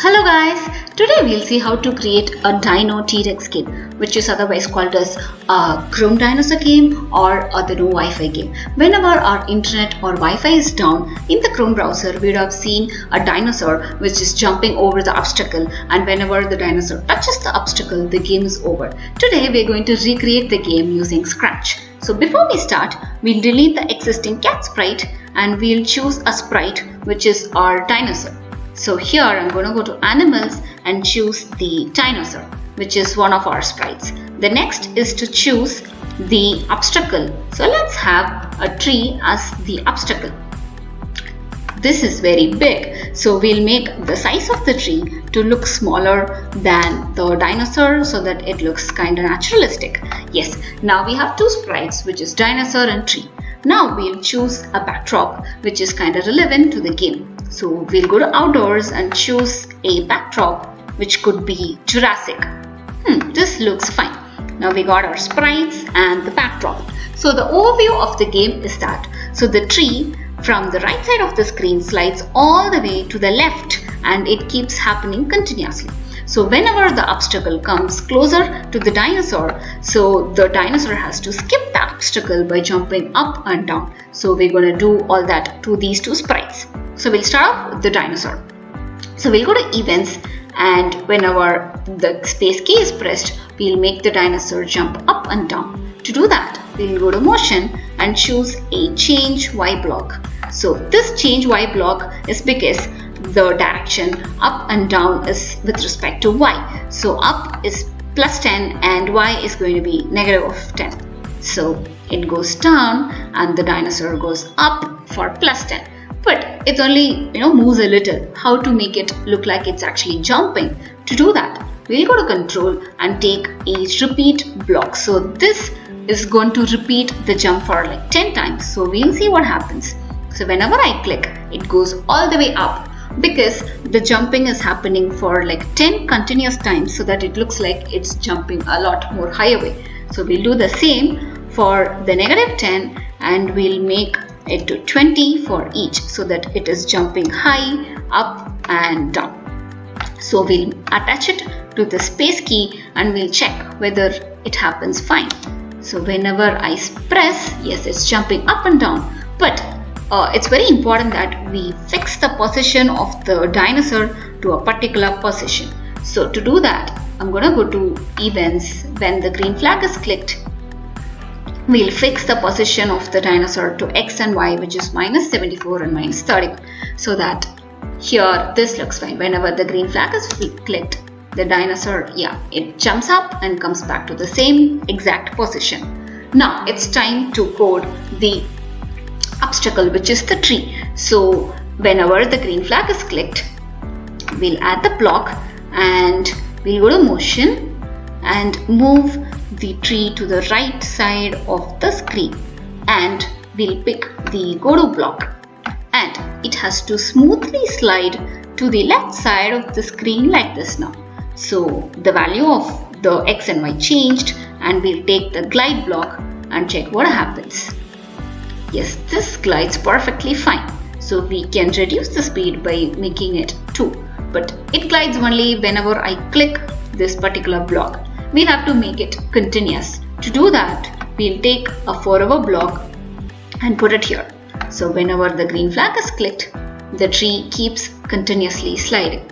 Hello guys, today we'll see how to create a Dino T-Rex game, which is otherwise called as a Chrome Dinosaur game or the no Wi-Fi game. Whenever our internet or Wi-Fi is down in the Chrome browser, we would have seen a dinosaur which is jumping over the obstacle, and whenever the dinosaur touches the obstacle, the game is over. Today we're going to recreate the game using Scratch. So before we start, we'll delete the existing cat sprite and we'll choose a sprite which is our dinosaur. So here I'm going to go to animals and choose the dinosaur, which is one of our sprites. The next is to choose the obstacle. So let's have a tree as the obstacle. This is very big, so we'll make the size of the tree to look smaller than the dinosaur so that it looks kind of naturalistic. Yes, now we have two sprites, which is dinosaur and tree. Now we'll choose a backdrop which is kind of relevant to the game. So we'll go to outdoors and choose a backdrop which could be Jurassic. This looks fine. Now we got our sprites and the backdrop. So the overview of the game is that, so the tree from the right side of the screen slides all the way to the left and it keeps happening continuously. So whenever the obstacle comes closer to the dinosaur, so the dinosaur has to skip the obstacle by jumping up and down. So we're going to do all that to these two sprites. So we'll start off with the dinosaur. So we'll go to events, and whenever the space key is pressed, we'll make the dinosaur jump up and down. To do that, we'll go to motion and choose a change Y block. So this change Y block is because the direction up and down is with respect to Y. So up is plus 10 and Y is going to be negative of 10. So it goes down and the dinosaur goes up for plus 10. But it only moves a little. How to make it look like it's actually jumping? To do that, we'll go to control and take a repeat block. So this is going to repeat the jump for like 10 times. So we'll see what happens. So whenever I click, it goes all the way up because the jumping is happening for like 10 continuous times so that it looks like it's jumping a lot more higher way. So we'll do the same for the negative 10 and we'll make it to 20 for each so that it is jumping high, up and down. So we'll attach it to the space key and we'll check whether it happens fine. So whenever I press, yes, it's jumping up and down, but it's very important that we fix the position of the dinosaur to a particular position. So to do that, I'm going to go to events. When the green flag is clicked, we'll fix the position of the dinosaur to X and Y, which is minus 74 and minus 30. So that here this looks fine. Whenever the green flag is clicked, the dinosaur, it jumps up and comes back to the same exact position. Now it's time to code the obstacle, which is the tree. So whenever the green flag is clicked, we'll add the block and we'll go to motion and move the tree to the right side of the screen, and we'll pick the go to block and it has to smoothly slide to the left side of the screen like this now. So the value of the X and Y changed and we'll take the glide block and check what happens. Yes, this glides perfectly fine. So we can reduce the speed by making it 2, but it glides only whenever I click this particular block. We'll have to make it continuous. To do that, we'll take a forever block and put it here. So whenever the green flag is clicked, the tree keeps continuously sliding.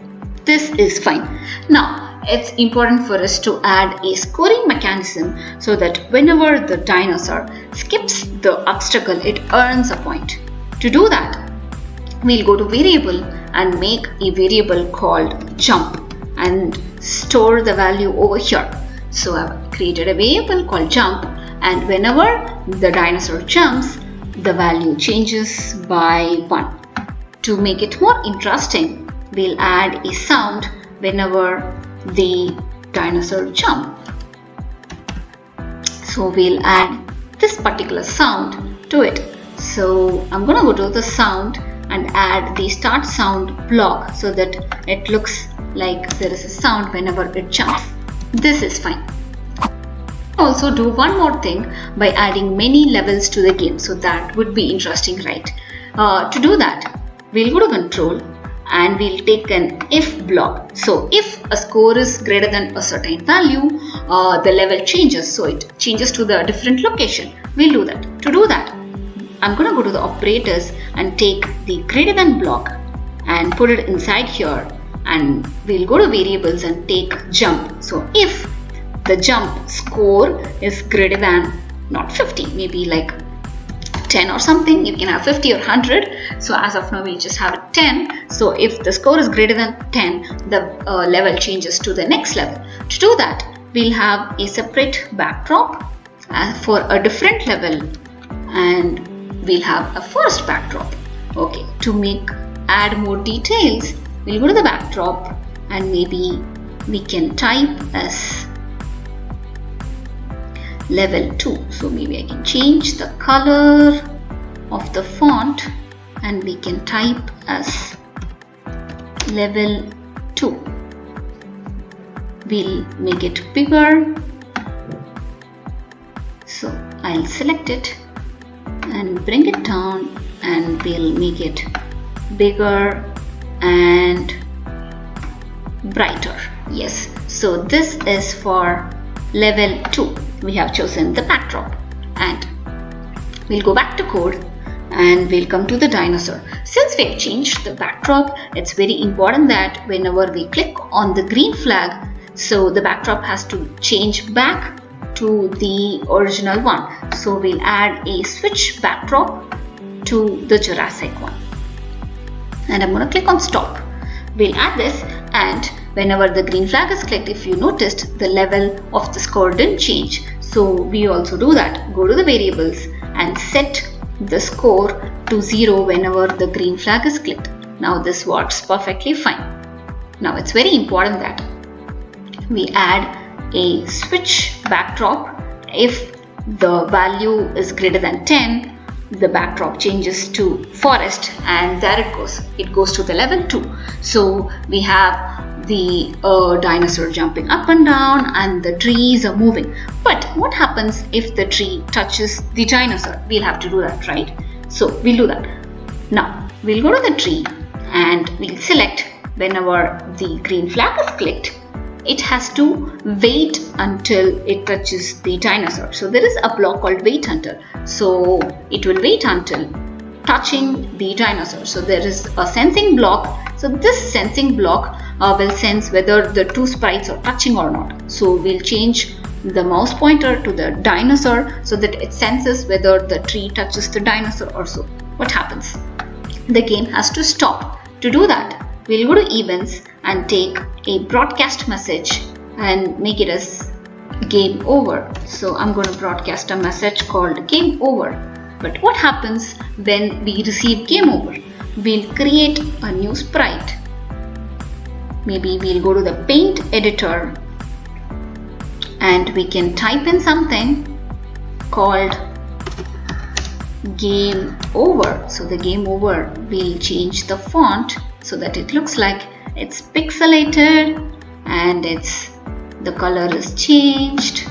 This is fine. Now, it's important for us to add a scoring mechanism so that whenever the dinosaur skips the obstacle, it earns a point. To do that, we'll go to variable and make a variable called jump and store the value over here. So I've created a variable called jump, and whenever the dinosaur jumps, the value changes by 1. To make it more interesting, we'll add a sound whenever the dinosaur jumps. So we'll add this particular sound to it. So I'm going to go to the sound and add the start sound block so that it looks like there is a sound whenever it jumps. This is fine. Also do one more thing by adding many levels to the game, so that would be interesting, right? To do that, we'll go to control and we'll take an if block. So if a score is greater than a certain value, the level changes, so it changes to the different location. We'll do that. To do that, I'm going to go to the operators and take the greater than block and put it inside here, and we'll go to variables and take jump. So if the jump score is greater than not 50, maybe like 10 or something, you can have 50 or 100. So as of now we'll just have it 10. So if the score is greater than 10, the level changes to the next level. To do that, we'll have a separate backdrop for a different level, and we'll have a first backdrop. Okay, to add more details, we'll go to the backdrop and maybe we can type as level 2. So maybe I can change the color of the font and we can type as level 2. We'll make it bigger. So I'll select it and bring it down, and we'll make it bigger and brighter. Yes, so this is for level 2. We have chosen the backdrop, and we'll go back to code and we'll come to the dinosaur. Since we have changed the backdrop, it's very important that whenever we click on the green flag, so the backdrop has to change back to the original one. So we'll add a switch backdrop to the Jurassic one, and I'm going to click on stop. We'll add this, and whenever the green flag is clicked, if you noticed, the level of the score didn't change. So we also do that. Go to the variables and set the score to 0 whenever the green flag is clicked. Now this works perfectly fine. Now it's very important that we add a switch backdrop. If the value is greater than 10, the backdrop changes to forest, and there it goes to the level 2. So we have the dinosaur jumping up and down and the trees are moving. But what happens if the tree touches the dinosaur? We'll have to do that, right? So we'll do that. Now we'll go to the tree and we'll select whenever the green flag is clicked, it has to wait until it touches the dinosaur. So there is a block called wait until. So it will wait until touching the dinosaur. So there is a sensing block. So this sensing block will sense whether the two sprites are touching or not. So we'll change the mouse pointer to the dinosaur so that it senses whether the tree touches the dinosaur or so. What happens? The game has to stop. To do that, we'll go to events and take a broadcast message and make it as game over. So I'm going to broadcast a message called game over. But what happens when we receive game over? We'll create a new sprite. Maybe we'll go to the paint editor and we can type in something called game over. So the game over, we'll change the font so that it looks like it's pixelated and the color is changed.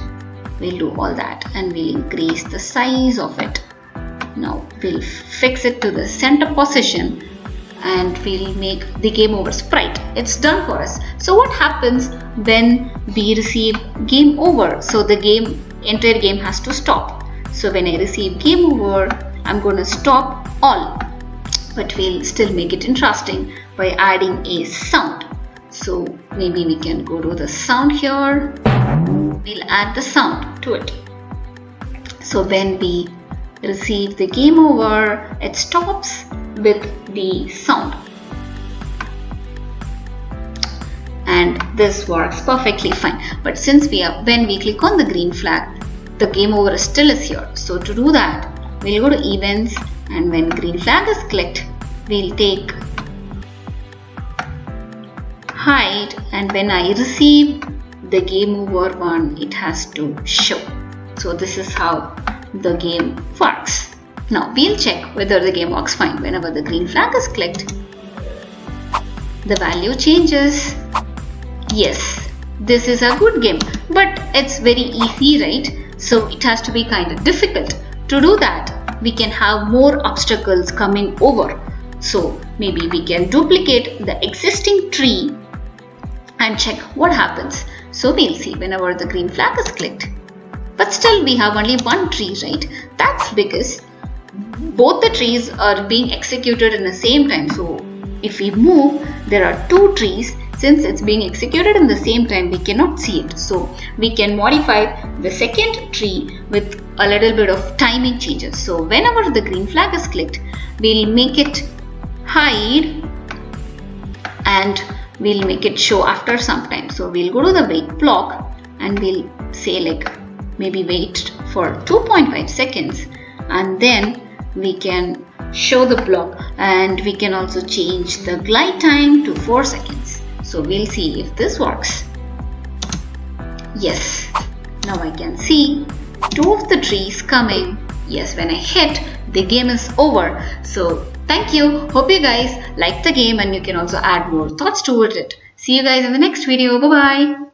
We'll do all that and we'll increase the size of it. Now we'll fix it to the center position and we'll make the game over sprite. It's done for us. So what happens when we receive game over? So the entire game has to stop. So when I receive game over, I'm going to stop all. But we'll still make it interesting by adding a sound. So maybe we can go to the sound here. We'll add the sound to it. So when we receive the game over, it stops with the sound. And this works perfectly fine. But since when we click on the green flag, the game over still is here. So to do that, we'll go to events, and when green flag is clicked, we'll take hide, and when I receive the game over one, it has to show. So this is how the game works. Now we'll check whether the game works fine. Whenever the green flag is clicked, the value changes Yes, this is a good game, but it's very easy, right? So it has to be kind of difficult. To do that, we can have more obstacles coming over. So maybe we can duplicate the existing tree and check what happens. So we'll see whenever the green flag is clicked. But still we have only one tree, right? That's because both the trees are being executed in the same time. So if we move, there are two trees. Since it's being executed in the same time, we cannot see it. So we can modify the second tree with a little bit of timing changes. So whenever the green flag is clicked, we'll make it hide and we'll make it show after some time. So we'll go to the wait block and we'll say like maybe wait for 2.5 seconds, and then we can show the block, and we can also change the glide time to 4 seconds. So we'll see if this works. Yes, now I can see two of the trees coming. Yes, when I hit, the game is over. So thank you. Hope you guys liked the game and you can also add more thoughts toward it. See you guys in the next video. Bye bye.